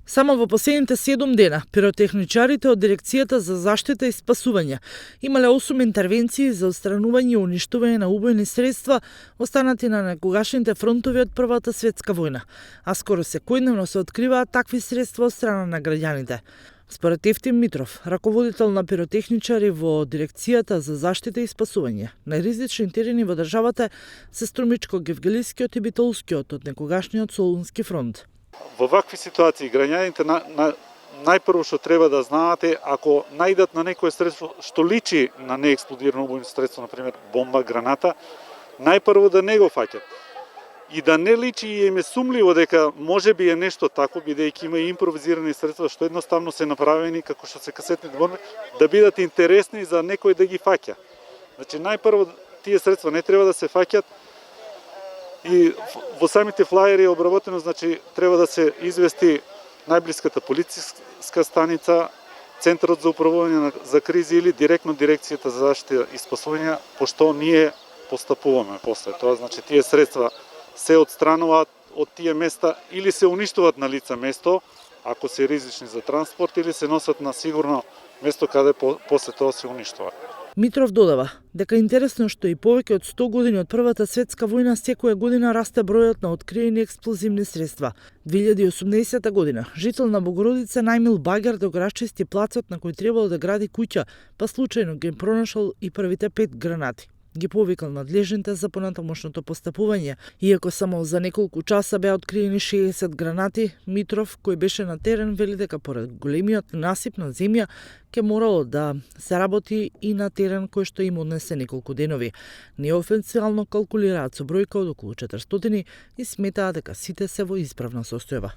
Само во последните 7 дена, пиротехничарите од Дирекцијата за заштита и спасување имале 8 интервенции за отстранување и уништување на убојни средства останати на некогашните фронтови од Првата светска војна, а скоро секојдневно се откриваат такви средства од страна на граѓаните. Според Евтим Митров, раководител на пиротехничари во Дирекцијата за заштита и спасување, најризични терени во државата се Струмичко-Гевгелискиот и Битолскиот од некогашниот Солунски фронт. Во вакви ситуации граѓаните најпрво што треба да знаете, ако најдат на некое средство што личи на неексплодирано убојно средство, например бомба, граната, најпрво да не го фаќат. И да не личи и им е сумливо дека можеби е нешто тако, бидејќи има и импровизирани средства што едноставно се направени како што се касетните бомби, да бидат интересни за некој да ги фаќа. Значи најпрво тие средства не треба да се фаќат. И во самите флаери е обработено, значи треба да се извести најблиската полициска станица, Центарот за управување за кризи или директно Дирекцијата за заштита и спасување, пошто ние постапуваме после тоа. Значи тие средства се отстрануваат од тие места или се уништуваат на лице место, ако се ризични за транспорт, или се носат на сигурно место каде после тоа се уништуваат. Митров додава дека интересно што и повеќе од 100 години од Првата светска војна секоја година расте бројот на откриени експлозивни средства. 2018 година жител на Богородица најмил багер да го расчисти плацот на кој требало да гради куќа, па случајно ги пронашол и првите 5 гранати. Ги повикал надлежните за понатамошното постапување. Иако само за неколку часа беа откриени 60 гранати, Митров, кој беше на терен, вели дека поред големиот насип на земја, ќе морало да се работи и на терен кој што им однесе неколку денови. Неофицијално калкулираат со бројка од околу 400 и сметаат дека сите се во исправна состојба.